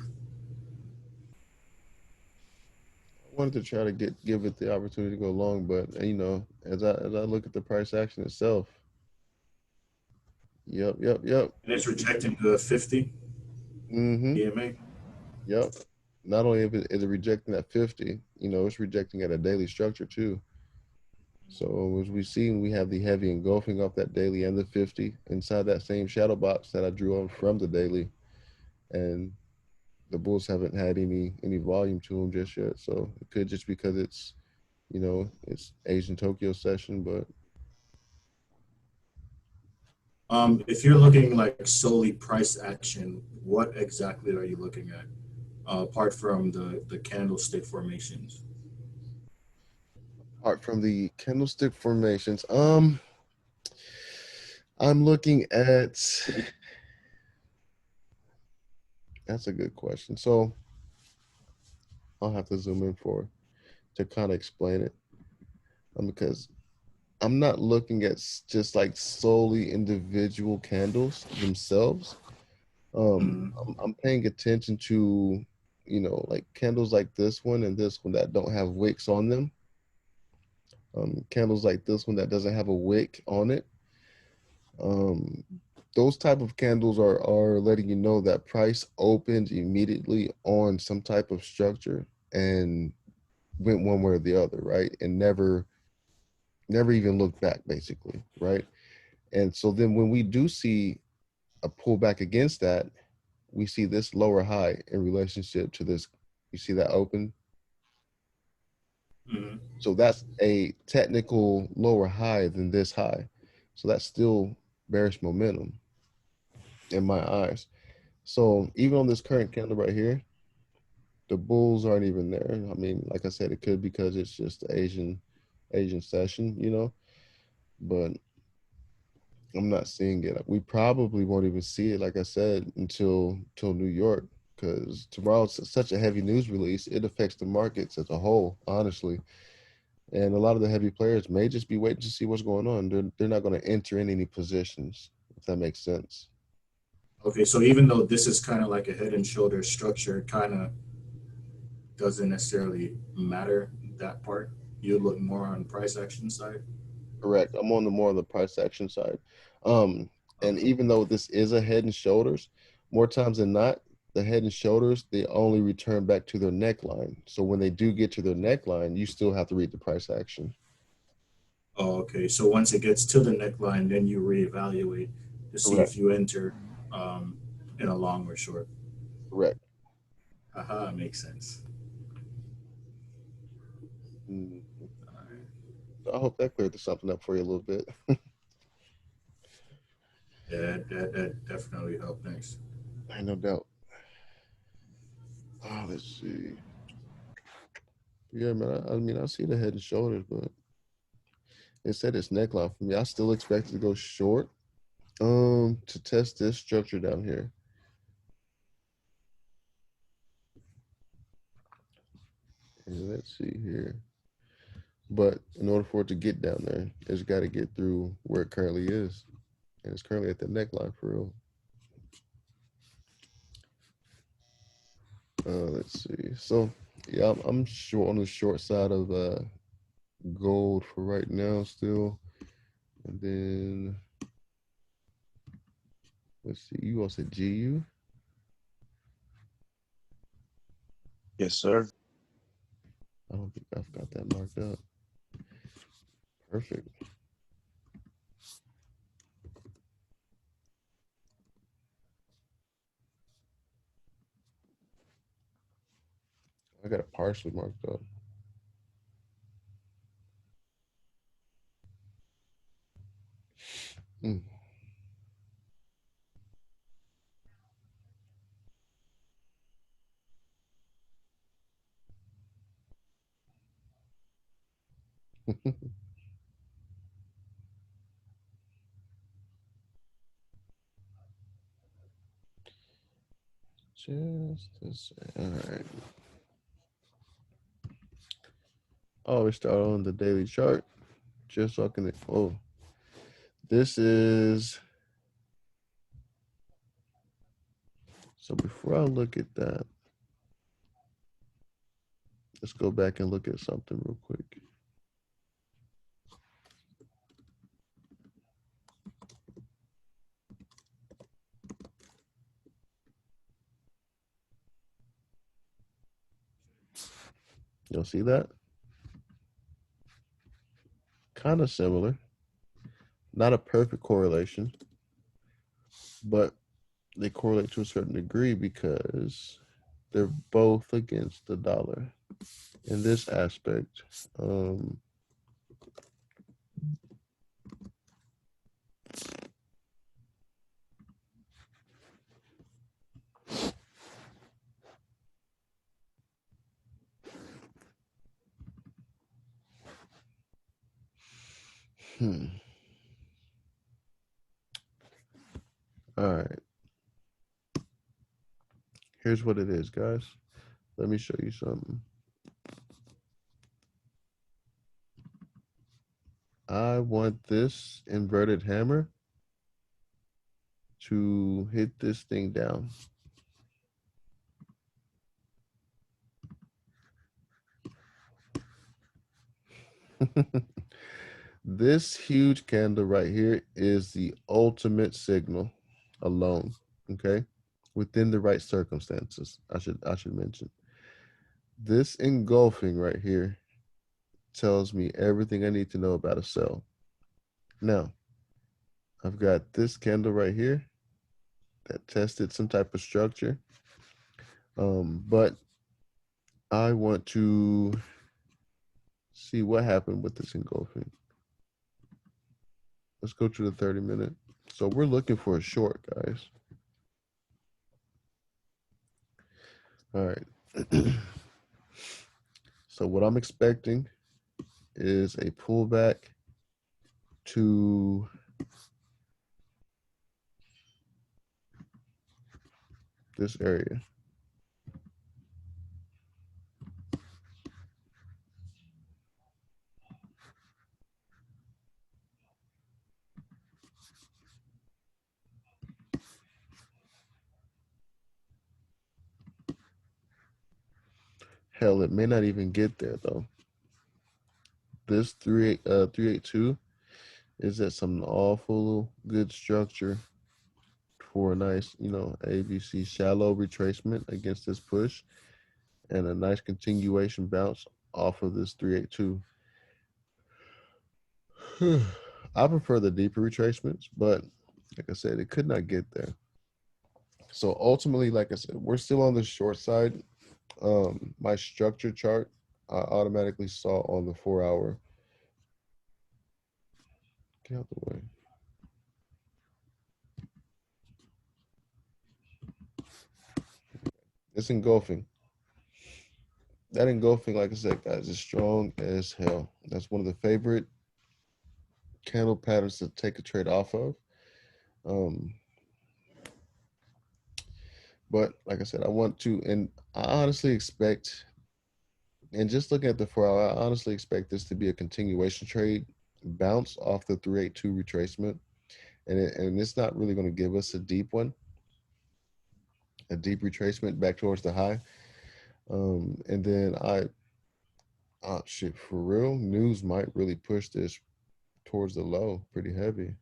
I wanted to try to give it the opportunity to go long, but as I look at the price action itself, yep. And it's rejecting the 50 EMA. Yep. Not only is it rejecting that 50, it's rejecting at a daily structure too. So as we see, we have the heavy engulfing off that daily and the 50 inside that same shadow box that I drew on from the daily, and the bulls haven't had any volume to them just yet. So it could just because it's it's Asian Tokyo session, but if you're looking like solely price action, what exactly are you looking at apart from the candlestick formations? apart from the candlestick formations, I'm looking at. That's a good question. So I'll have to zoom in to kind of explain it, because I'm not looking at just like solely individual candles themselves. I'm paying attention to, like candles like this one and this one that don't have wicks on them. Candles like this one that doesn't have a wick on it. Those type of candles are letting you know that price opened immediately on some type of structure and went one way or the other, right? And never even looked back, basically, right? And so then when we do see a pullback against that, we see this lower high in relationship to this. You see that open? So that's a technical lower high than this high. So that's still bearish momentum in my eyes. So even on this current candle right here, the bulls aren't even there. I mean, like I said, it could because it's just the Asian session, but I'm not seeing it. We probably won't even see it, like I said, until New York, because tomorrow's such a heavy news release. It affects the markets as a whole, honestly. And a lot of the heavy players may just be waiting to see what's going on. They're not going to enter in any positions, if that makes sense. Okay, so even though this is kind of like a head and shoulders structure, it kind of doesn't necessarily matter that part. You look more on price action side. Correct. I'm on the more of the price action side. And even though this is a head and shoulders, more times than not, the head and shoulders, they only return back to their neckline. So when they do get to their neckline, you still have to read the price action. Oh, okay. So once it gets to the neckline, then you reevaluate to see Correct. if you enter in a long or short. Correct. Aha, makes sense. Mhm. All right. So I hope that cleared something up for you a little bit. Yeah, that definitely helped. Thanks. No doubt. Oh, let's see. Yeah, man. I mean, I see the head and shoulders, but it said it's neckline for me. I still expect it to go short. To test this structure down here. And let's see here. But in order for it to get down there, it's got to get through where it currently is. And it's currently at the neckline for real. Let's see. So, yeah, I'm short on the short side of gold for right now still. And then, let's see. You all said GU? Yes, sir. I don't think I've got that marked up. Perfect. I got it partially marked up. Mm. Just a second. All right. Oh, we start on the daily chart. Just so I can. Oh, this is. So before I look at that, let's go back and look at something real quick. You'll see that? Kind of similar. Not a perfect correlation, but they correlate to a certain degree because they're both against the dollar. In this aspect, all right. Here's what it is, guys. Let me show you something. I want this inverted hammer to hit this thing down. This huge candle right here is the ultimate signal alone, okay? Within the right circumstances, I should mention. This engulfing right here tells me everything I need to know about a sell. Now, I've got this candle right here that tested some type of structure. But I want to see what happened with this engulfing. Let's go to the 30-minute. So we're looking for a short, guys. All right. So what I'm expecting is a pullback to this area. Hell, it may not even get there though. This 382 is at some awful good structure for a nice, ABC shallow retracement against this push and a nice continuation bounce off of this 382. I prefer the deeper retracements, but like I said, it could not get there. So ultimately, like I said, we're still on the short side. My structure chart, I automatically saw on the 4-hour. Get out the way. It's engulfing. That engulfing, like I said, guys, is strong as hell. That's one of the favorite candle patterns to take a trade off of. But like I said, I want to, and I honestly expect, and just looking at the 4-hour, I honestly expect this to be a continuation trade, bounce off the 382 retracement, and it's not really going to give us a deep one, a deep retracement back towards the high. And then shit, for real, news might really push this towards the low pretty heavy.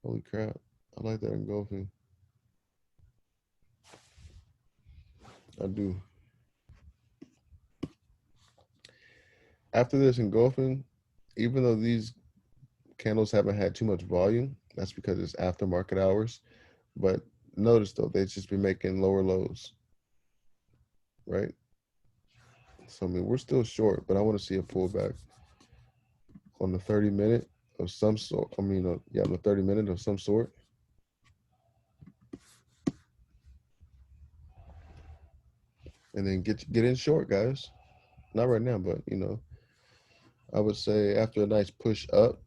Holy crap. I like that engulfing. I do. After this engulfing, even though these candles haven't had too much volume, that's because it's after market hours. But notice though, they've just been making lower lows, right? So I mean, we're still short, but I want to see a pullback on the 30-minute of some sort. I mean, on the 30-minute of some sort. And then get in short, guys. Not right now, but I would say after a nice push up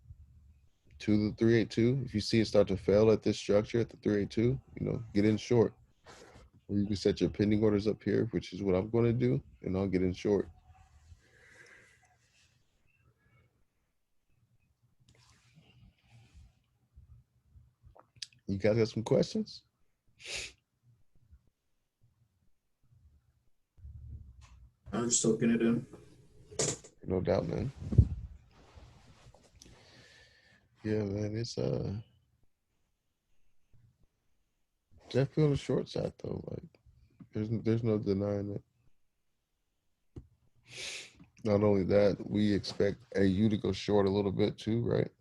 to the 382, if you see it start to fail at this structure at the 382, get in short. Or you can set your pending orders up here, which is what I'm going to do, and I'll get in short. You guys got some questions? I'm just soaking it in. No doubt, man. Yeah, man, it's definitely on the short side though. Like, there's no denying it. Not only that, we expect AU to go short a little bit too, right?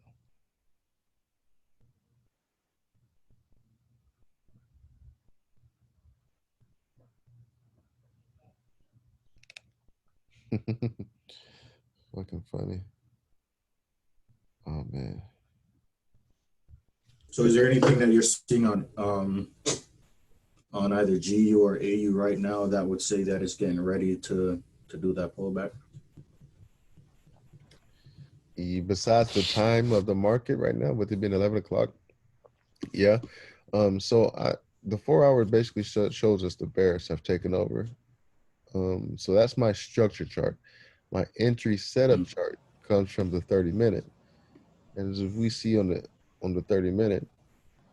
Fucking funny. Oh man. So is there anything that you're seeing on either GU or AU right now that would say that it's getting ready to do that pullback? Besides the time of the market right now, with it being 11 o'clock, yeah. So the 4-hour basically shows us the bears have taken over. So that's my structure chart. My entry setup chart comes from the 30-minute, and as we see on the 30-minute,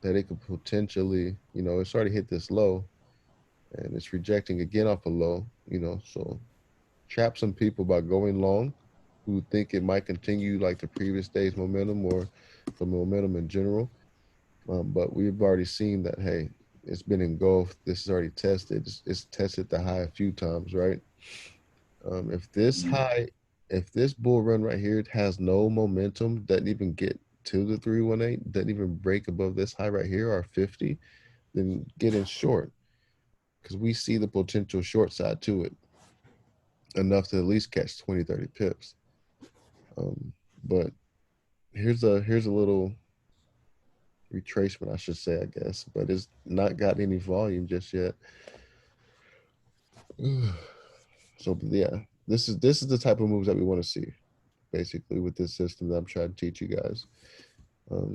that it could potentially, it's already hit this low, and it's rejecting again off a low, so trap some people by going long who think it might continue like the previous day's momentum or the momentum in general. But we've already seen that, hey, it's been engulfed. This is already tested. It's tested the high a few times, right? If this bull run right here has no momentum, doesn't even get to the 318, doesn't even break above this high right here, or 50, then get in short, because we see the potential short side to it, enough to at least catch 20, 30 pips. But here's a little retracement, I should say, I guess, but it's not got any volume just yet. So yeah, this is the type of moves that we want to see, basically, with this system that I'm trying to teach you guys.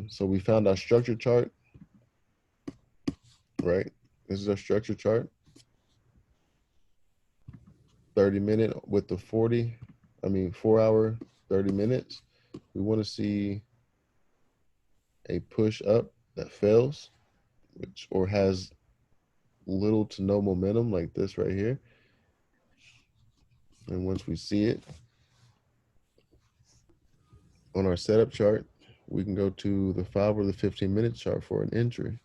So we found our structure chart, right? This is our structure chart. 30-minute with the 4-hour, 30 minutes. We want to see a push up that fails, or has little to no momentum, like this right here. And once we see it on our setup chart, we can go to the 5 or the 15-minute chart for an entry.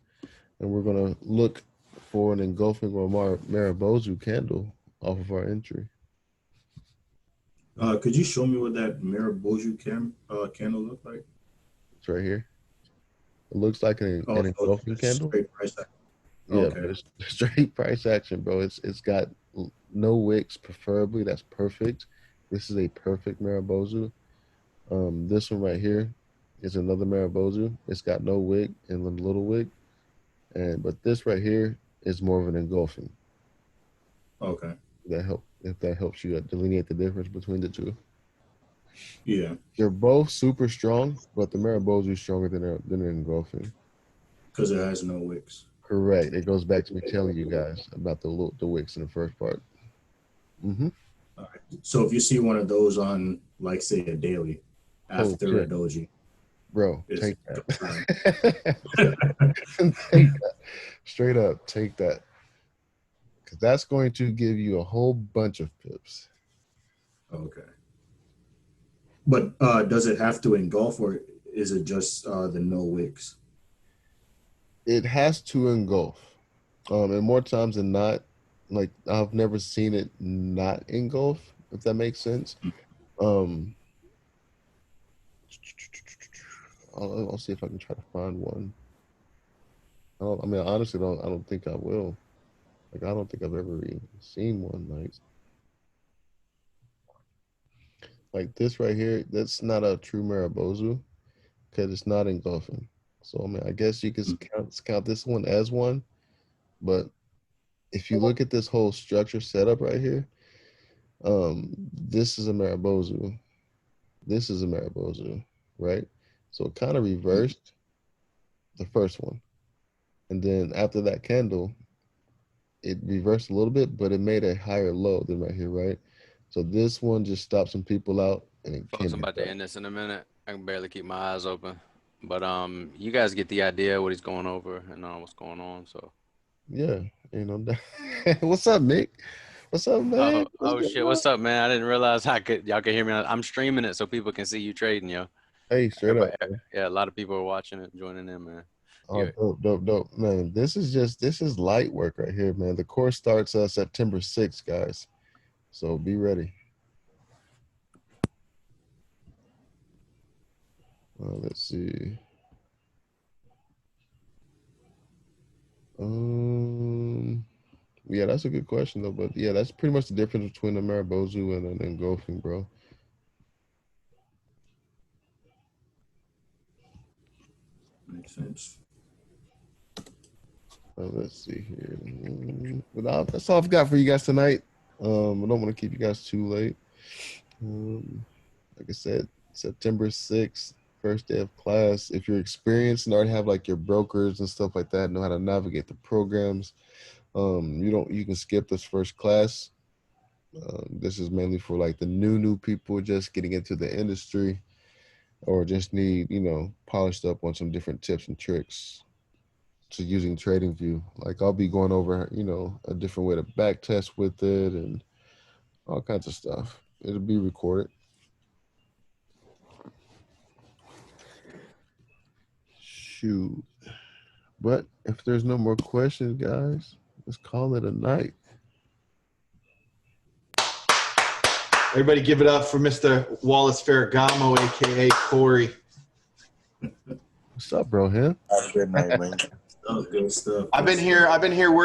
And we're going to look for an engulfing or Maribozu candle off of our entry. Could you show me what that Maribozu candle look like? It's right here. It looks like an engulfing candle. Straight price action. Yeah, Okay. but it's straight price action, bro. It's got no wicks, preferably. That's perfect. This is a perfect Maribozu. This one right here is another Maribozu. It's got no wick and a little wick. But this right here is more of an engulfing. Okay. If that helps you delineate the difference between the two. Yeah. They're both super strong, but the Maribozu is stronger than an engulfing. Because it has no wicks. Correct. It goes back to me telling you guys about the wicks in the first part. Mm-hmm. All right. So if you see one of those on, like, say, a daily after a doji, bro, take that. Take that. Straight up, take that. Because that's going to give you a whole bunch of pips. Okay. But does it have to engulf, or is it just the no wicks? It has to engulf. And more times than not, like, I've never seen it not engulf, if that makes sense. I'll see if I can try to find one. I honestly I don't think I will. Like, I don't think I've ever even seen one like this right here. That's not a true Maribozu because it's not engulfing. So I mean, I guess you could count this one as one, but if you look at this whole structure setup right here, this is a Maribozu. This is a Maribozu, right? So it kind of reversed the first one. And then after that candle, it reversed a little bit, but it made a higher low than right here, right? So this one just stopped some people out. And it Folks, I'm about to end this in a minute. I can barely keep my eyes open. But you guys get the idea what he's going over and what's going on. So yeah, what's up, Mick? What's up, man? Oh shit, what's up, man? I didn't realize y'all could hear me. I'm streaming it so people can see you trading, yo. Hey, straight up. Man. Yeah, a lot of people are watching it, joining in, man. Oh, dope, man. This is light work right here, man. The course starts September 6th, guys. So be ready. Let's see. Yeah, that's a good question though. But yeah, that's pretty much the difference between a Maribozu and an engulfing, bro. Makes sense. Let's see here. But that's all I've got for you guys tonight. I don't want to keep you guys too late. Like I said, September 6th, first day of class. If you're experienced and already have like your brokers and stuff like that, know how to navigate the programs, you can skip this first class. This is mainly for like the new people just getting into the industry or just need, polished up on some different tips and tricks to using TradingView. Like I'll be going over, a different way to back test with it and all kinds of stuff. It'll be recorded. Shoot. But if there's no more questions, guys, let's call it a night. Everybody give it up for Mr. Wallis Feragamo, a.k.a. Corey. What's up, bro? Him? Have a good night, man. Good stuff. I've been here working